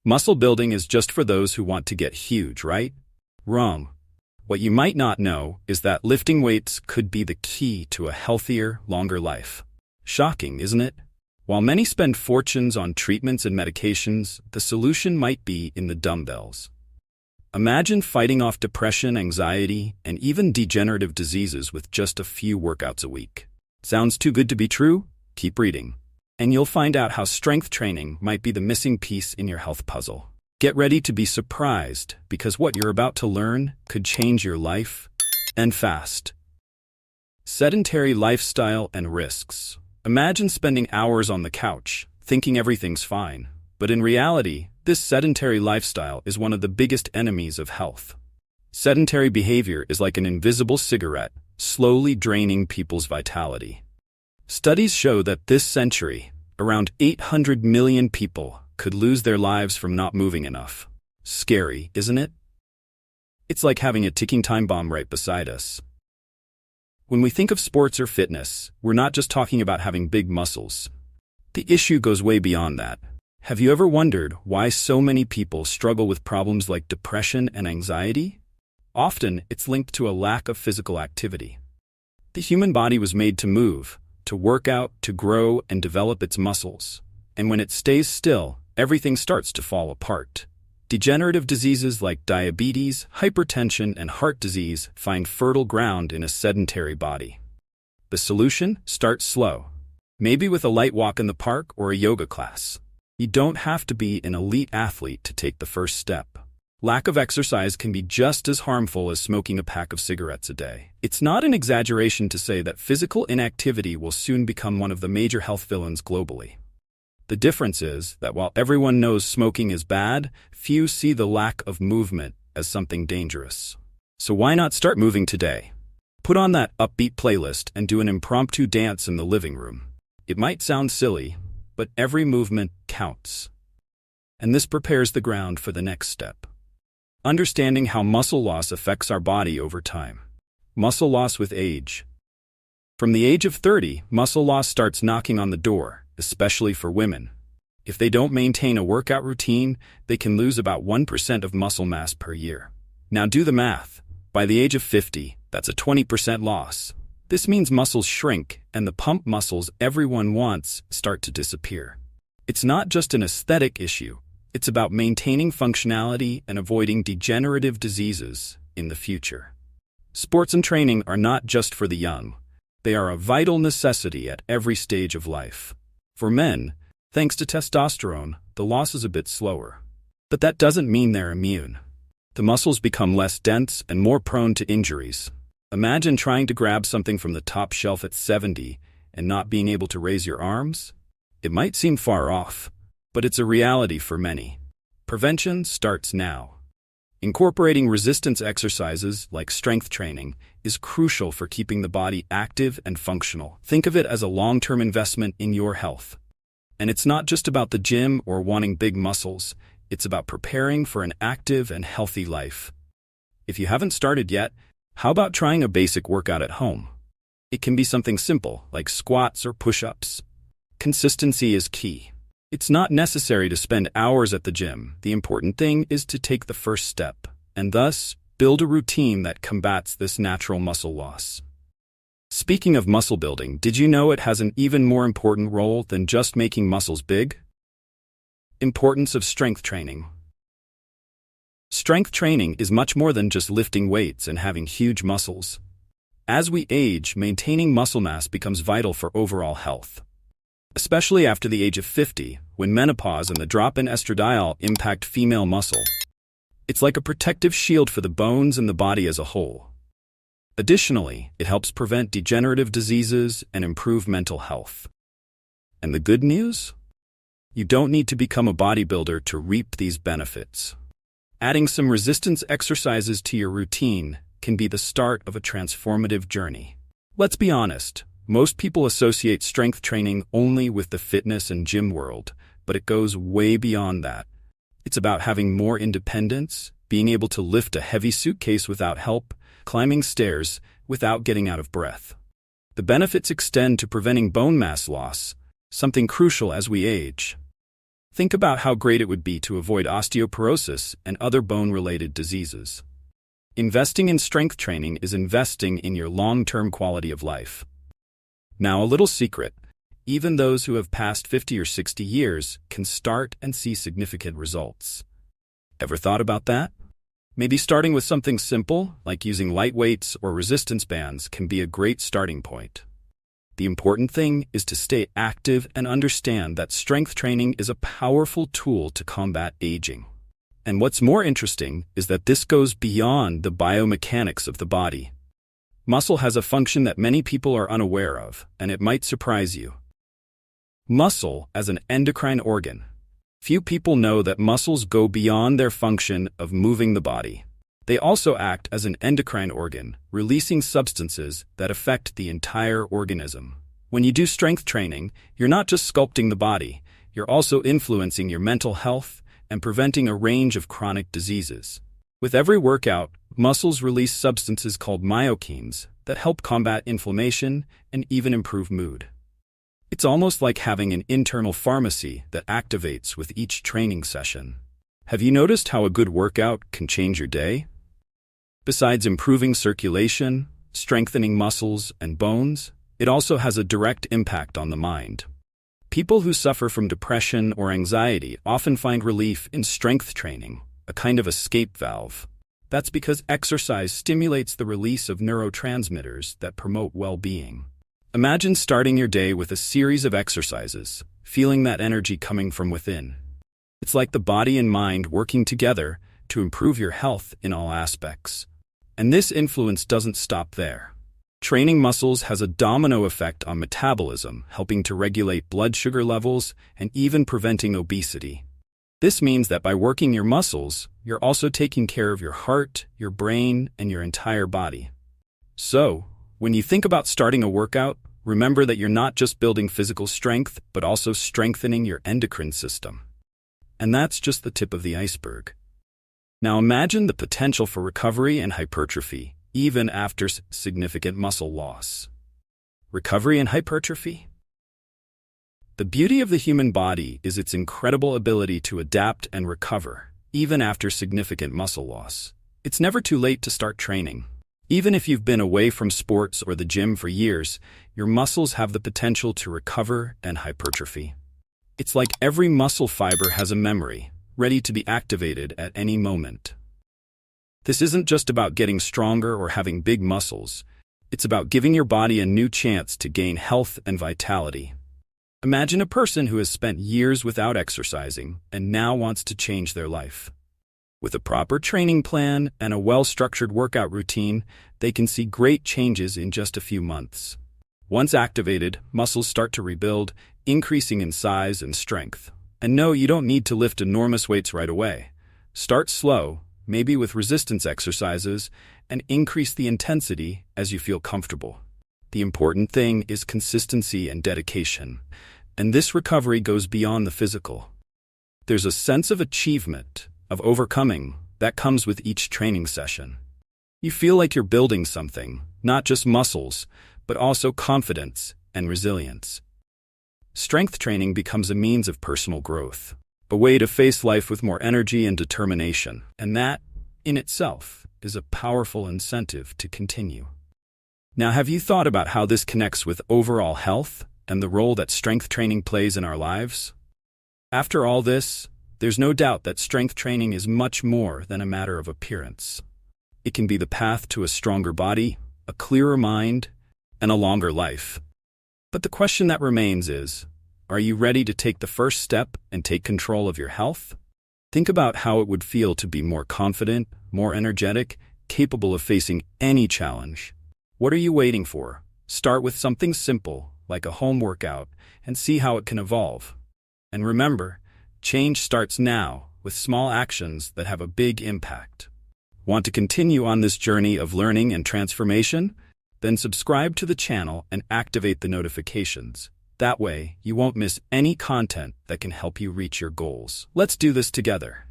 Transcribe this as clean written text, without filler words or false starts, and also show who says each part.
Speaker 1: Muscle building is just for those who want to get huge, right? Wrong. What you might not know is that lifting weights could be the key to a healthier, longer life. Shocking, isn't it? While many spend fortunes on treatments and medications, the solution might be in the dumbbells. Imagine fighting off depression, anxiety, and even degenerative diseases with just a few workouts a week. Sounds too good to be true? Keep reading, and you'll find out how strength training might be the missing piece in your health puzzle. Get ready to be surprised, because what you're about to learn could change your life, and fast. Sedentary lifestyle and risks. Imagine spending hours on the couch, thinking everything's fine. But in reality, this sedentary lifestyle is one of the biggest enemies of health. Sedentary behavior is like an invisible cigarette, slowly draining people's vitality. Studies show that this century, around 800 million people could lose their lives from not moving enough. Scary, isn't it? It's like having a ticking time bomb right beside us. When we think of sports or fitness, we're not just talking about having big muscles. The issue goes way beyond that. Have you ever wondered why so many people struggle with problems like depression and anxiety? Often, it's linked to a lack of physical activity. The human body was made to move, to work out, to grow, and develop its muscles. And when it stays still, everything starts to fall apart. Degenerative diseases like diabetes, hypertension, and heart disease find fertile ground in a sedentary body. The solution? Start slow. Maybe with a light walk in the park or a yoga class. You don't have to be an elite athlete to take the first step. Lack of exercise can be just as harmful as smoking a pack of cigarettes a day. It's not an exaggeration to say that physical inactivity will soon become one of the major health villains globally. The difference is that while everyone knows smoking is bad, few see the lack of movement as something dangerous. So why not start moving today? Put on that upbeat playlist and do an impromptu dance in the living room. It might sound silly, but every movement counts. And this prepares the ground for the next step. Understanding how muscle loss affects our body over time. Muscle loss with age. From the age of 30, muscle loss starts knocking on the door, especially for women. If they don't maintain a workout routine, they can lose about 1% of muscle mass per year. Now do the math. By the age of 50, that's a 20% loss. This means muscles shrink, and the pump muscles everyone wants start to disappear. It's not just an aesthetic issue. It's about maintaining functionality and avoiding degenerative diseases in the future. Sports and training are not just for the young. They are a vital necessity at every stage of life. For men, thanks to testosterone, the loss is a bit slower. But that doesn't mean they're immune. The muscles become less dense and more prone to injuries. Imagine trying to grab something from the top shelf at 70 and not being able to raise your arms. It might seem far off, but it's a reality for many. Prevention starts now. Incorporating resistance exercises like strength training is crucial for keeping the body active and functional. Think of it as a long-term investment in your health. And it's not just about the gym or wanting big muscles. It's about preparing for an active and healthy life. If you haven't started yet, how about trying a basic workout at home? It can be something simple, like squats or push-ups. Consistency is key. It's not necessary to spend hours at the gym. The important thing is to take the first step, and thus build a routine that combats this natural muscle loss. Speaking of muscle building, did you know it has an even more important role than just making muscles big? Importance of strength training. Strength training is much more than just lifting weights and having huge muscles. As we age, maintaining muscle mass becomes vital for overall health. Especially after the age of 50, when menopause and the drop in estradiol impact female muscle. It's like a protective shield for the bones and the body as a whole. Additionally, it helps prevent degenerative diseases and improve mental health. And the good news? You don't need to become a bodybuilder to reap these benefits. Adding some resistance exercises to your routine can be the start of a transformative journey. Let's be honest. Most people associate strength training only with the fitness and gym world, but it goes way beyond that. It's about having more independence, being able to lift a heavy suitcase without help, climbing stairs without getting out of breath. The benefits extend to preventing bone mass loss, something crucial as we age. Think about how great it would be to avoid osteoporosis and other bone-related diseases. Investing in strength training is investing in your long-term quality of life. Now, a little secret. Even those who have passed 50 or 60 years can start and see significant results. Ever thought about that? Maybe starting with something simple, like using light weights or resistance bands, can be a great starting point. The important thing is to stay active and understand that strength training is a powerful tool to combat aging. And what's more interesting is that this goes beyond the biomechanics of the body. Muscle has a function that many people are unaware of, and it might surprise you. Muscle as an endocrine organ. Few people know that muscles go beyond their function of moving the body. They also act as an endocrine organ, releasing substances that affect the entire organism. When you do strength training, you're not just sculpting the body, you're also influencing your mental health and preventing a range of chronic diseases. With every workout, muscles release substances called myokines that help combat inflammation and even improve mood. It's almost like having an internal pharmacy that activates with each training session. Have you noticed how a good workout can change your day? Besides improving circulation, strengthening muscles and bones, it also has a direct impact on the mind. People who suffer from depression or anxiety often find relief in strength training, a kind of escape valve. That's because exercise stimulates the release of neurotransmitters that promote well-being. Imagine starting your day with a series of exercises, feeling that energy coming from within. It's like the body and mind working together to improve your health in all aspects. And this influence doesn't stop there. Training muscles has a domino effect on metabolism, helping to regulate blood sugar levels and even preventing obesity. This means that by working your muscles, you're also taking care of your heart, your brain, and your entire body. So, when you think about starting a workout, remember that you're not just building physical strength, but also strengthening your endocrine system. And that's just the tip of the iceberg. Now imagine the potential for recovery and hypertrophy, even after significant muscle loss. Recovery and hypertrophy? The beauty of the human body is its incredible ability to adapt and recover, even after significant muscle loss. It's never too late to start training. Even if you've been away from sports or the gym for years, your muscles have the potential to recover and hypertrophy. It's like every muscle fiber has a memory, ready to be activated at any moment. This isn't just about getting stronger or having big muscles. It's about giving your body a new chance to gain health and vitality. Imagine a person who has spent years without exercising and now wants to change their life. With a proper training plan and a well-structured workout routine, they can see great changes in just a few months. Once activated, muscles start to rebuild, increasing in size and strength. And no, you don't need to lift enormous weights right away. Start slow, maybe with resistance exercises, and increase the intensity as you feel comfortable. The important thing is consistency and dedication. And this recovery goes beyond the physical. There's a sense of achievement, of overcoming, that comes with each training session. You feel like you're building something, not just muscles, but also confidence and resilience. Strength training becomes a means of personal growth, a way to face life with more energy and determination, and that, in itself, is a powerful incentive to continue. Now, have you thought about how this connects with overall health and the role that strength training plays in our lives? After all this, there's no doubt that strength training is much more than a matter of appearance. It can be the path to a stronger body, a clearer mind, and a longer life. But the question that remains is, are you ready to take the first step and take control of your health? Think about how it would feel to be more confident, more energetic, capable of facing any challenge. What are you waiting for? Start with something simple, like a home workout, and see how it can evolve. And remember, change starts now with small actions that have a big impact. Want to continue on this journey of learning and transformation? Then subscribe to the channel and activate the notifications. That way, you won't miss any content that can help you reach your goals. Let's do this together.